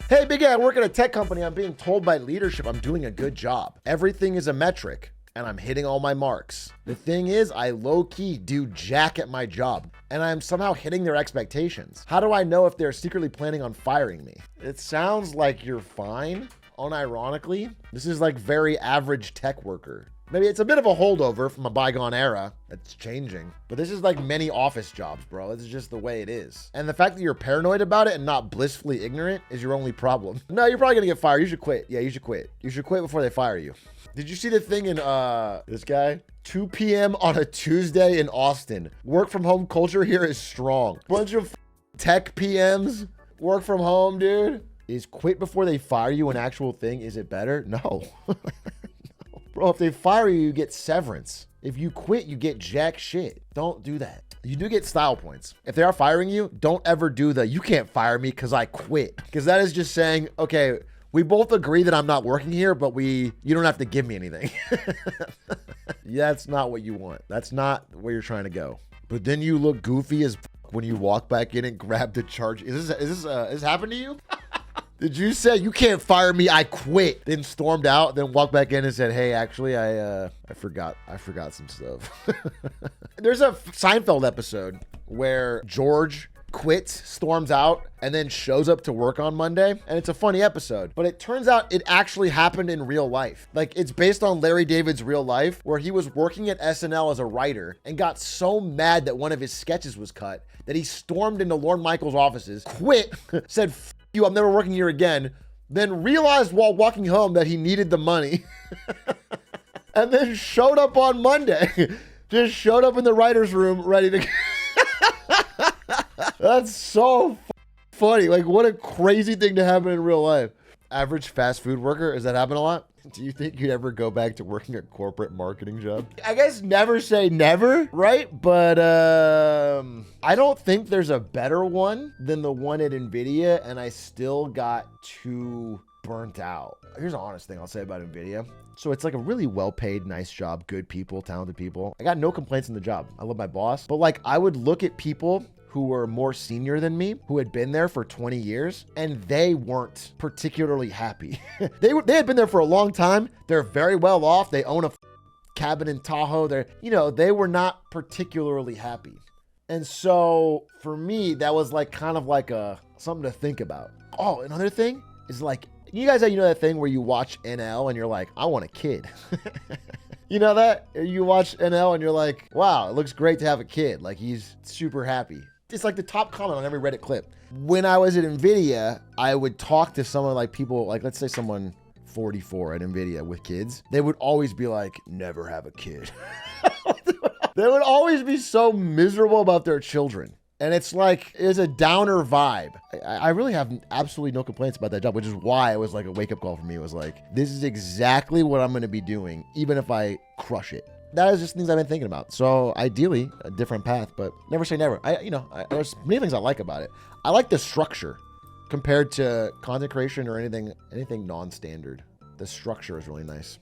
Hey, big guy, I work at a tech company. I'm being told by leadership I'm doing a good job. Everything is a metric, and I'm hitting all my marks. The thing is, I low-key do jack at my job, and I'm somehow hitting their expectations. How do I know if they're secretly planning on firing me? It sounds like you're fine, unironically. This is like very average tech worker. Maybe it's a bit of a holdover from a bygone era that's changing, but this is like many office jobs, bro. This is just the way it is. And the fact that you're paranoid about it and not blissfully ignorant is your only problem. No, you're probably gonna get fired. You should quit. Yeah, you should quit. You should quit before they fire you. Did you see the thing in this guy? 2 p.m. on a Tuesday in Austin. Work from home culture here is strong. Bunch of tech PMs work from home, dude. Is quit before they fire you an actual thing? Is it better? No. Bro, if they fire you, you get severance. If you quit, you get jack shit. Don't do that. You do get style points. If they are firing you, don't ever do the, you can't fire me because I quit. Because that is just saying, okay, we both agree that I'm not working here, but you don't have to give me anything. That's not what you want. That's not where you're trying to go. But then you look goofy as when you walk back in and grab the charge. Is this happened to you? Did you say you can't fire me? I quit. Then stormed out. Then walked back in and said, "Hey, actually, I forgot some stuff." There's a Seinfeld episode where George quits, storms out, and then shows up to work on Monday. And it's a funny episode, but it turns out it actually happened in real life. Like, it's based on Larry David's real life, where he was working at SNL as a writer and got so mad that one of his sketches was cut that he stormed into Lorne Michaels' offices, quit, said, "F you, I'm never working here again," then realized while walking home that he needed the money and then showed up on Monday. Just showed up in the writer's room ready to That's so funny. Like, what a crazy thing to happen in real life. Average fast food worker, does that happen a lot? Do you think you'd ever go back to working a corporate marketing job? I guess never say never, right? But I don't think there's a better one than the one at Nvidia, and I still got too burnt out. Here's an honest thing I'll say about Nvidia. So it's like a really well-paid, nice job, good people, talented people. I got no complaints in the job. I love my boss, but like I would look at people who were more senior than me, who had been there for 20 years, and they weren't particularly happy. They had been there for a long time. They're very well off. They own a cabin in Tahoe. They were not particularly happy. And so for me, that was like kind of like something to think about. Oh, another thing is like, you guys, that thing where you watch NL and you're like, I want a kid. You know that? You watch NL and you're like, wow, it looks great to have a kid. Like, he's super happy. It's like the top comment on every Reddit clip. When I was at Nvidia, I would talk to someone like people, like let's say someone 44 at Nvidia with kids. They would always be like, never have a kid. They would always be so miserable about their children. And it's like, it's a downer vibe. I really have absolutely no complaints about that job, which is why it was like a wake-up call for me. It was like, this is exactly what I'm going to be doing, even if I crush it. That is just things I've been thinking about. So ideally, a different path, but never say never. There's many things I like about it. I like the structure compared to content creation or anything non-standard. The structure is really nice.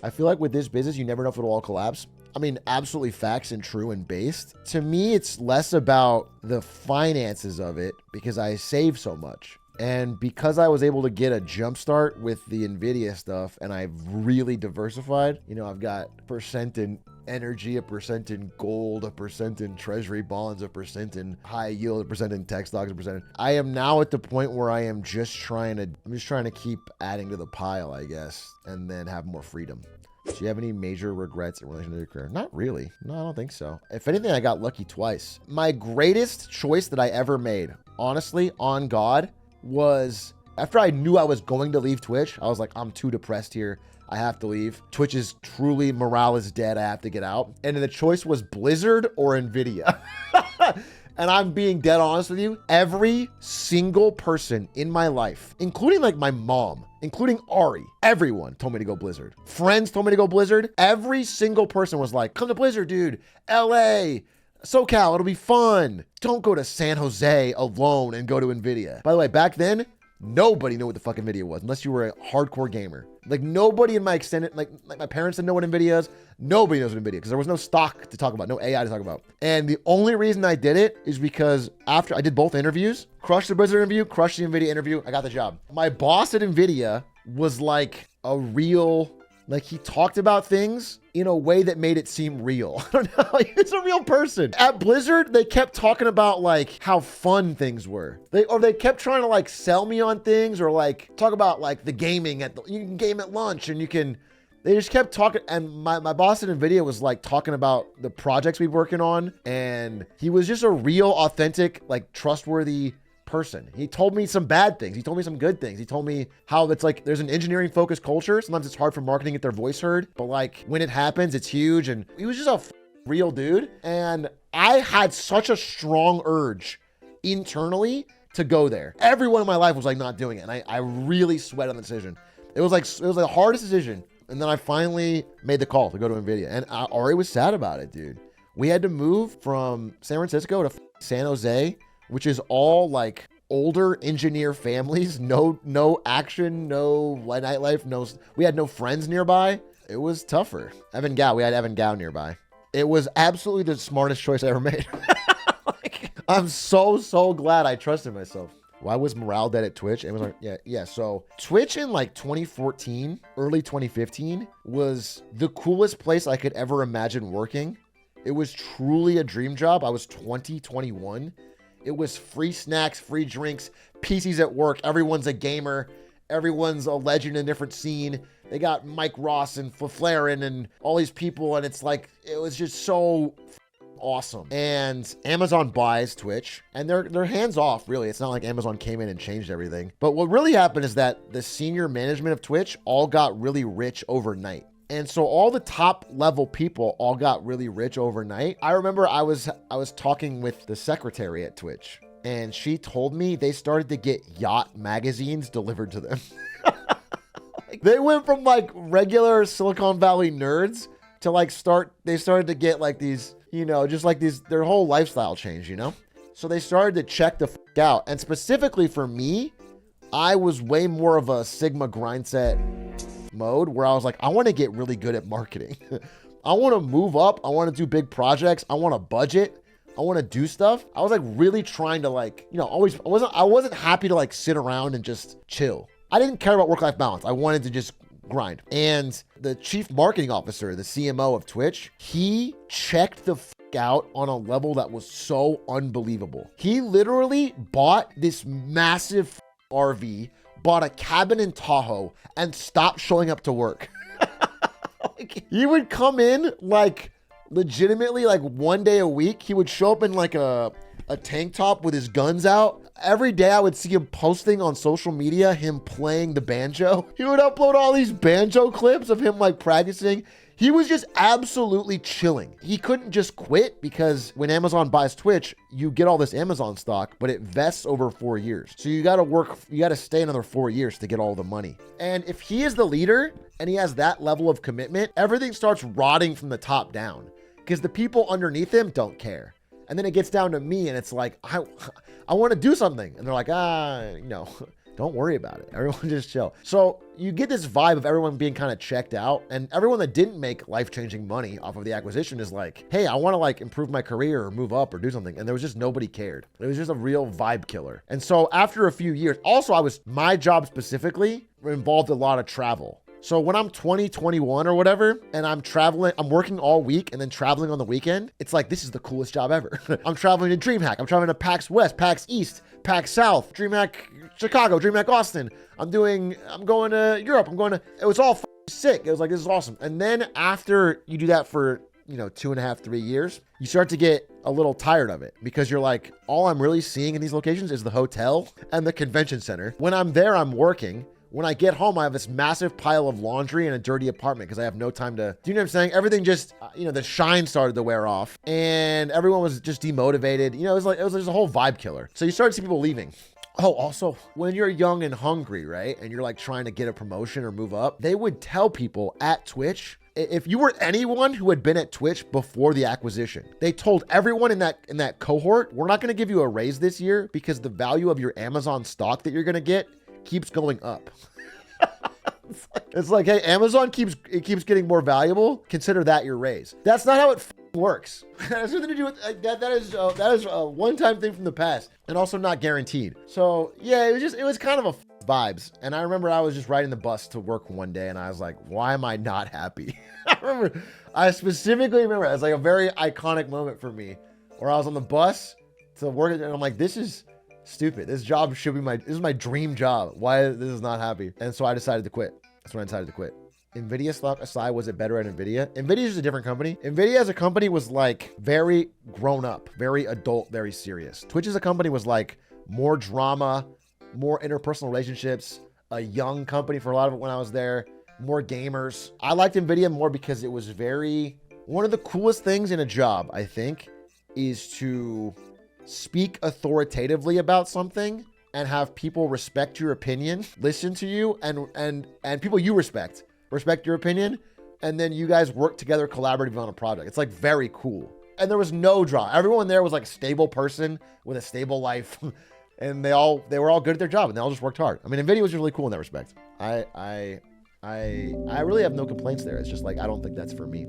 I feel like with this business, you never know if it'll all collapse. I mean, absolutely facts and true and based. To me, it's less about the finances of it because I save so much. And because I was able to get a jump start with the Nvidia stuff and I've really diversified, I've got % in energy, a % in gold, a % in treasury bonds, a % in high yield, a % in tech stocks, a %. I am now at the point where I am just trying to keep adding to the pile, I guess, and then have more freedom. Do you have any major regrets in relation to your career? Not really. No, I don't think so. If anything, I got lucky twice. My greatest choice that I ever made, honestly, on God, was after I knew I was going to leave Twitch. I was like, I'm too depressed here. I have to leave. Twitch is truly, morale is dead. I have to get out. And the choice was Blizzard or Nvidia. And I'm being dead honest with you. Every single person in my life, including like my mom, including Ari, everyone told me to go Blizzard. Friends told me to go Blizzard. Every single person was like, come to Blizzard, dude. LA, SoCal, it'll be fun. Don't go to San Jose alone and go to Nvidia. By the way, back then, Nobody knew what the fuck Nvidia was unless you were a hardcore gamer. Like nobody in my extended, like my parents didn't know what Nvidia is. Nobody knows what Nvidia, because there was no stock to talk about, no AI to talk about. And the only reason I did it is because after I did both interviews, crushed the Blizzard interview, crushed the Nvidia interview, I got the job. My boss at Nvidia was like a real, like he talked about things in a way that made it seem real. I don't know, like, it's a real person. At Blizzard, they kept talking about like how fun things were. They kept trying to like sell me on things, or like talk about like the gaming you can game at lunch, and they just kept talking. And my boss at Nvidia was like talking about the projects we were working on, and he was just a real, authentic, like trustworthy person. He told me some bad things. He told me some good things. He told me how it's like there's an engineering focused culture. Sometimes it's hard for marketing to get their voice heard, but like when it happens, it's huge. And he was just a real dude. And I had such a strong urge internally to go there. Everyone in my life was like not doing it. And I really sweat on the decision. It was the hardest decision. And then I finally made the call to go to Nvidia. And I already was sad about it, dude. We had to move from San Francisco to San Jose, which is all like older engineer families, no action, no nightlife, we had no friends nearby. It was tougher. We had Evan Gao nearby. It was absolutely the smartest choice I ever made. Like, I'm so glad I trusted myself. Why was morale dead at Twitch? It was like, yeah. So Twitch in like 2014, early 2015 was the coolest place I could ever imagine working. It was truly a dream job. I was 21. It was free snacks, free drinks, PCs at work. Everyone's a gamer. Everyone's a legend in a different scene. They got Mike Ross and Flaren and all these people. And it's like, it was just so awesome. And Amazon buys Twitch, and they're hands off, really. It's not like Amazon came in and changed everything. But what really happened is that the senior management of Twitch all got really rich overnight. And so all the top level people all got really rich overnight. I remember I was talking with the secretary at Twitch, and she told me they started to get yacht magazines delivered to them. Like, they went from like regular Silicon Valley nerds to like they started to get like these, just like these, their whole lifestyle changed, So they started to check the out. And specifically for me, I was way more of a Sigma grind set mode, where I was like, I want to get really good at marketing. I want to move up. I want to do big projects. I want to budget. I want to do stuff. I was like really trying to like, I wasn't happy to like sit around and just chill. I didn't care about work-life balance. I wanted to just grind. And the chief marketing officer, the CMO of Twitch, he checked the out on a level that was so unbelievable. He literally bought this massive RV, bought a cabin in Tahoe, and stopped showing up to work. Like, he would come in like legitimately like one day a week. He would show up in like a tank top with his guns out. Every day I would see him posting on social media, him playing the banjo. He would upload all these banjo clips of him like practicing. He was just absolutely chilling. He couldn't just quit, because when Amazon buys Twitch, you get all this Amazon stock, but it vests over 4 years. So you got to stay another 4 years to get all the money. And if he is the leader and he has that level of commitment, everything starts rotting from the top down, because the people underneath him don't care. And then it gets down to me, and it's like, I want to do something. And they're like, no. Don't worry about it. Everyone just chill. So you get this vibe of everyone being kind of checked out, and everyone that didn't make life-changing money off of the acquisition is like, hey, I want to like improve my career or move up or do something. And there was just nobody cared. It was just a real vibe killer. And so after a few years, also my job specifically involved a lot of travel. So when I'm 21 or whatever, and I'm traveling, I'm working all week and then traveling on the weekend, it's like, this is the coolest job ever. I'm traveling to DreamHack. I'm traveling to PAX West, PAX East, PAX South, DreamHack Chicago, DreamHack Austin. I'm going to Europe. It was all sick. It was like, this is awesome. And then after you do that for, 2.5, 3 years, you start to get a little tired of it, because you're like, all I'm really seeing in these locations is the hotel and the convention center. When I'm there, I'm working. When I get home, I have this massive pile of laundry in a dirty apartment because I have no time to, do you know what I'm saying? Everything just, the shine started to wear off, and everyone was just demotivated. It was just a whole vibe killer. So you started to see people leaving. Oh, also, when you're young and hungry, right? And you're like trying to get a promotion or move up, they would tell people at Twitch, if you were anyone who had been at Twitch before the acquisition, they told everyone in that cohort, we're not going to give you a raise this year because the value of your Amazon stock that you're going to get keeps going up. It's like, hey, Amazon keeps getting more valuable. Consider that your raise. That's not how it works. That has nothing to do with that. That is a one-time thing from the past, and also not guaranteed. So yeah, it was kind of a vibes. And I remember I was just riding the bus to work one day, and I was like, why am I not happy? I specifically remember it was like a very iconic moment for me, where I was on the bus to work, and I'm like, this is stupid. This job should be this is my dream job. Why this is not happy? And so I decided to quit. That's when I decided to quit. Nvidia stock aside, was it better at Nvidia? Nvidia is a different company. Nvidia as a company was like very grown up, very adult, very serious. Twitch as a company was like more drama, more interpersonal relationships, a young company for a lot of it when I was there, more gamers. I liked Nvidia more because it was one of the coolest things in a job, I think, is to speak authoritatively about something and have people respect your opinion, listen to you, and people you respect your opinion, and then you guys work together collaboratively on a project. It's like very cool. And there was no drama. Everyone there was like a stable person with a stable life, and they were all good at their job, and they all just worked hard. I mean, Nvidia was really cool in that respect. I really have no complaints there. It's just like, I don't think that's for me.